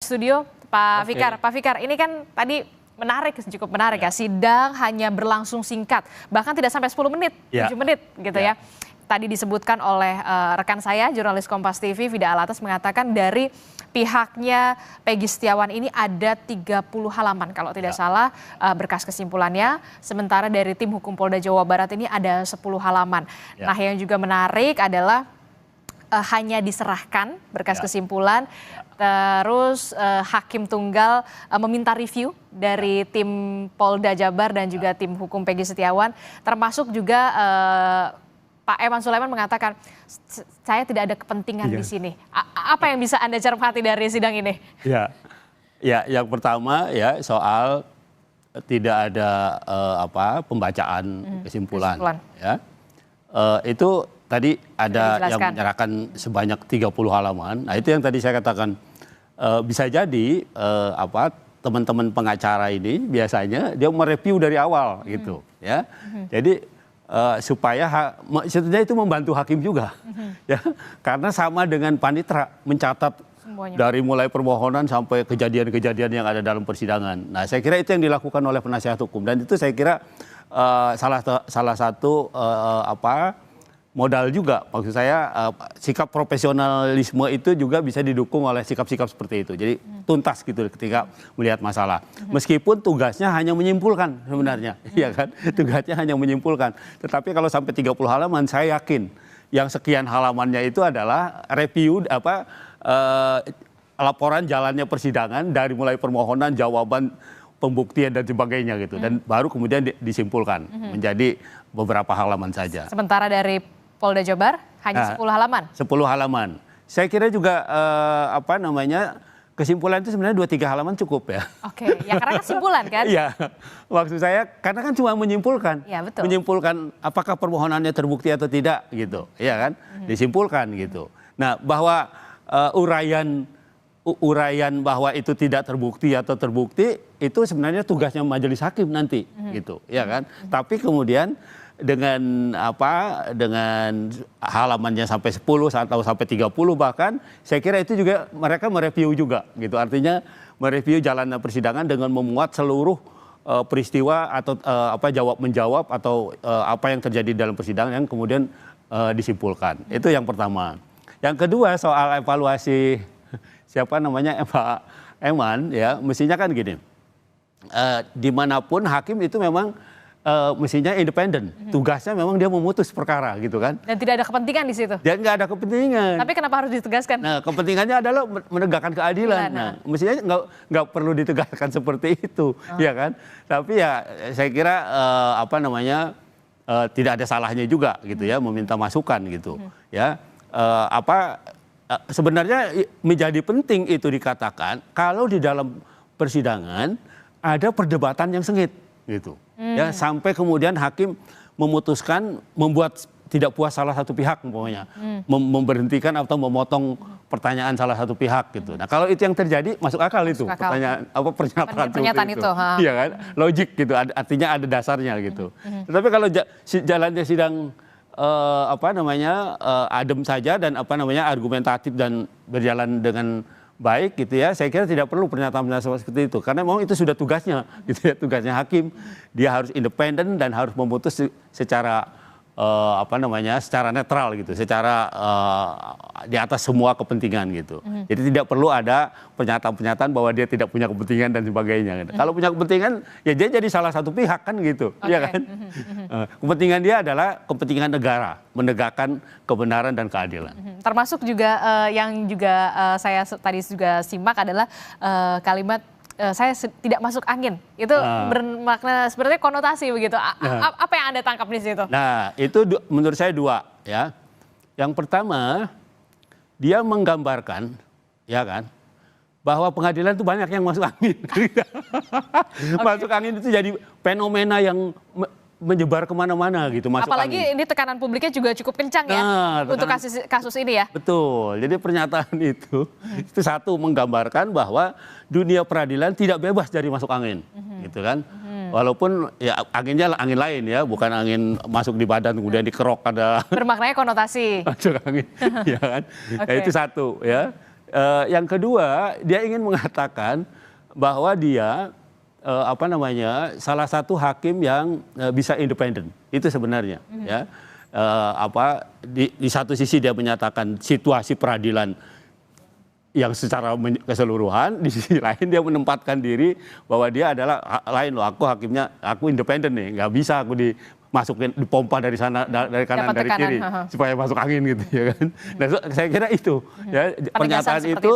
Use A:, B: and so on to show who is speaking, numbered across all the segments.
A: studio Pak Fikar. Pak Fikar, ini kan tadi cukup menarik ya. Sidang hanya berlangsung singkat, bahkan tidak sampai 10 menit, 7 menit gitu ya. Tadi disebutkan oleh rekan saya, jurnalis Kompas TV, Vida Alatas, mengatakan dari pihaknya Peggy Setiawan ini ada 30 halaman kalau tidak salah berkas kesimpulannya. Sementara dari tim hukum Polda Jawa Barat ini ada 10 halaman. Nah, yang juga menarik adalah hanya diserahkan berkas kesimpulan, terus hakim tunggal meminta review dari tim Polda Jabar dan juga tim hukum Peggy Setiawan, termasuk juga Pak Eman Sulaiman mengatakan, saya tidak ada kepentingan di sini. Apa yang bisa Anda cermati dari sidang ini? Ya,
B: yang pertama ya soal tidak ada pembacaan kesimpulan. Ya. Itu tadi ada yang menyerahkan sebanyak 30 halaman. Nah, itu yang tadi saya katakan bisa jadi teman-teman pengacara ini biasanya dia mereview dari awal gitu ya. Jadi supaya sebetulnya itu membantu hakim juga ya, karena sama dengan panitera mencatat semuanya, dari mulai permohonan sampai kejadian-kejadian yang ada dalam persidangan. Nah, saya kira itu yang dilakukan oleh penasihat hukum, dan itu saya kira salah satu modal juga, maksud saya sikap profesionalisme itu juga bisa didukung oleh sikap-sikap seperti itu. Jadi tuntas gitu ketika melihat masalah. Meskipun tugasnya hanya menyimpulkan sebenarnya, ya kan? Tugasnya hanya menyimpulkan. Tetapi kalau sampai 30 halaman, saya yakin yang sekian halamannya itu adalah review laporan jalannya persidangan dari mulai permohonan, jawaban, pembuktian dan sebagainya gitu. Dan baru kemudian disimpulkan menjadi beberapa halaman saja.
A: Sementara dari Polda Jabar hanya 10 halaman.
B: 10 halaman. Saya kira juga kesimpulan itu sebenarnya 2-3 halaman cukup ya.
A: Oke, ya karena kesimpulan kan?
B: Iya, maksud saya karena kan cuma menyimpulkan.
A: Ya, betul.
B: Menyimpulkan apakah permohonannya terbukti atau tidak gitu, ya kan? Disimpulkan gitu. Nah, bahwa uraian bahwa itu tidak terbukti atau terbukti itu sebenarnya tugasnya majelis hakim nanti gitu, ya kan? Tapi kemudian dengan halamannya sampai 10 atau sampai 30 bahkan, saya kira itu juga mereka mereview juga gitu. Artinya mereview jalannya persidangan dengan memuat seluruh peristiwa atau jawab-menjawab atau apa yang terjadi dalam persidangan yang kemudian disimpulkan. Itu yang pertama. Yang kedua soal evaluasi Pak Eman ya, mestinya kan gini. Dimanapun hakim itu memang mestinya independen, tugasnya memang dia memutus perkara gitu kan.
A: Dan tidak ada kepentingan di situ.
B: Dan nggak ada kepentingan.
A: Tapi kenapa harus ditegaskan?
B: Nah, kepentingannya adalah menegakkan keadilan. Nah, mestinya nggak perlu ditegaskan seperti itu, ya kan. Tapi ya saya kira tidak ada salahnya juga gitu ya, meminta masukan gitu. Ya, sebenarnya menjadi penting itu dikatakan kalau di dalam persidangan ada perdebatan yang sengit gitu. Ya, sampai kemudian hakim memutuskan membuat tidak puas salah satu pihak umpamanya, memberhentikan atau memotong pertanyaan salah satu pihak gitu. Nah, kalau itu yang terjadi masuk akal itu pernyataan itu. Iya kan? Logik gitu, artinya ada dasarnya gitu. Tetapi kalau jalannya sidang adem saja dan argumentatif dan berjalan dengan baik gitu ya, saya kira tidak perlu pernyataan-pernyataan seperti itu, karena memang itu sudah tugasnya gitu ya, tugasnya hakim, dia harus independen dan harus memutus secara secara netral gitu, secara di atas semua kepentingan gitu. Jadi tidak perlu ada pernyataan-pernyataan bahwa dia tidak punya kepentingan dan sebagainya gitu. Kalau punya kepentingan ya dia jadi salah satu pihak kan gitu, ya kan. Kepentingan dia adalah kepentingan negara, menegakkan kebenaran dan keadilan.
A: Termasuk juga yang juga saya tadi juga simak adalah kalimat saya tidak masuk angin. Itu bermakna sebenarnya konotasi begitu. Apa yang Anda tangkap di situ?
B: Nah, itu menurut saya dua ya. Yang pertama, dia menggambarkan ya kan, bahwa pengadilan itu banyak yang masuk angin. Masuk angin itu jadi fenomena yang menyebar kemana-mana gitu.
A: Apalagi ini tekanan publiknya juga cukup kencang ya untuk kasus ini ya.
B: Betul, jadi pernyataan itu satu menggambarkan bahwa dunia peradilan tidak bebas dari masuk angin, gitu kan. Walaupun ya anginnya angin lain ya, bukan angin masuk di badan kemudian dikerok ada.
A: Bermaknanya konotasi.
B: Masuk angin, ya kan. Okay. Nah, itu satu ya. Yang kedua, dia ingin mengatakan bahwa dia salah satu hakim yang bisa independen. Itu sebenarnya ya. Di satu sisi dia menyatakan situasi peradilan yang secara keseluruhan, di sisi lain dia menempatkan diri bahwa dia adalah lain loh, aku independen nih, nggak bisa aku dimasukin dipompa dari sana, dari kanan, dari kiri supaya masuk angin gitu ya kan. Nah, saya kira itu ya, pernyataan itu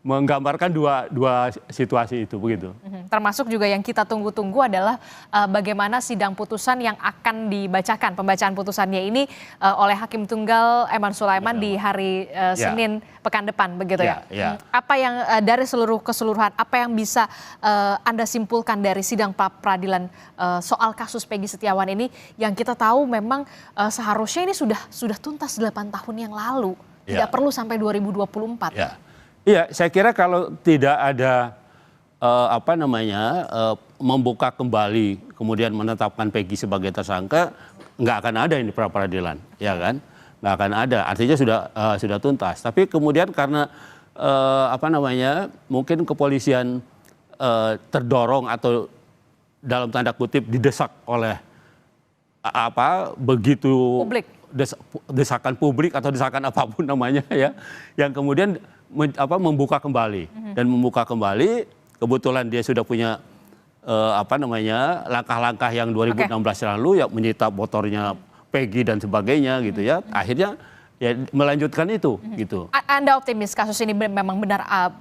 B: menggambarkan dua situasi itu begitu.
A: Termasuk juga yang kita tunggu-tunggu adalah bagaimana sidang putusan yang akan dibacakan, pembacaan putusannya ini oleh Hakim Tunggal Eman Sulaiman di hari Senin pekan depan begitu ya. Apa yang dari keseluruhan apa yang bisa Anda simpulkan dari sidang peradilan soal kasus Peggy Setiawan ini yang kita tahu memang seharusnya ini sudah tuntas 8 tahun yang lalu, tidak perlu sampai 2024.
B: Iya, saya kira kalau tidak ada membuka kembali kemudian menetapkan Peggy sebagai tersangka, nggak akan ada ini pra peradilan, ya kan? Nggak akan ada. Artinya sudah tuntas. Tapi kemudian karena mungkin kepolisian terdorong atau dalam tanda kutip didesak oleh begitu
A: publik.
B: Desakan publik atau desakan apapun namanya ya, yang kemudian membuka kembali dan membuka kembali. Kebetulan dia sudah punya langkah-langkah yang 2016 lalu ya, menyita motornya Peggy dan sebagainya gitu ya. Akhirnya ya melanjutkan itu gitu.
A: Anda optimis kasus ini memang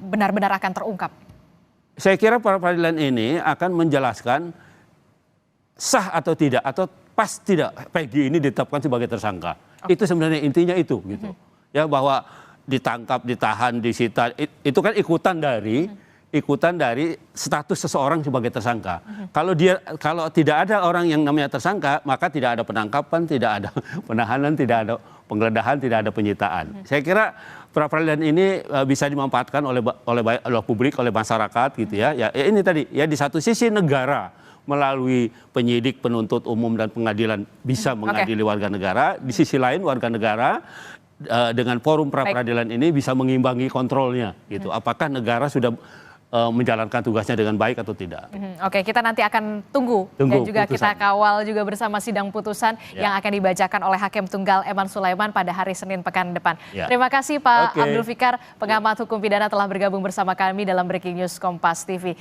A: benar-benar akan terungkap?
B: Saya kira peradilan ini akan menjelaskan sah atau tidak atau pas tidak Peggy ini ditetapkan sebagai tersangka. Itu sebenarnya intinya itu gitu. Ya, bahwa ditangkap, ditahan, disita, itu kan ikutan dari status seseorang sebagai tersangka. Kalau tidak ada orang yang namanya tersangka, maka tidak ada penangkapan, tidak ada penahanan, tidak ada penggeledahan, tidak ada penyitaan. Saya kira peradilan ini bisa dimanfaatkan oleh publik, oleh masyarakat gitu ya. Ya ini tadi ya, di satu sisi negara melalui penyidik, penuntut umum dan pengadilan bisa mengadili warga negara, di sisi lain warga negara dengan forum pra peradilan ini bisa mengimbangi kontrolnya gitu. Apakah negara sudah menjalankan tugasnya dengan baik atau tidak?
A: Oke, kita nanti akan tunggu dan juga putusan. Kita kawal juga bersama sidang putusan yang akan dibacakan oleh Hakim Tunggal Eman Sulaiman pada hari Senin pekan depan. Terima kasih Pak Abdul Fikar, pengamat hukum pidana telah bergabung bersama kami dalam Breaking News Kompas TV.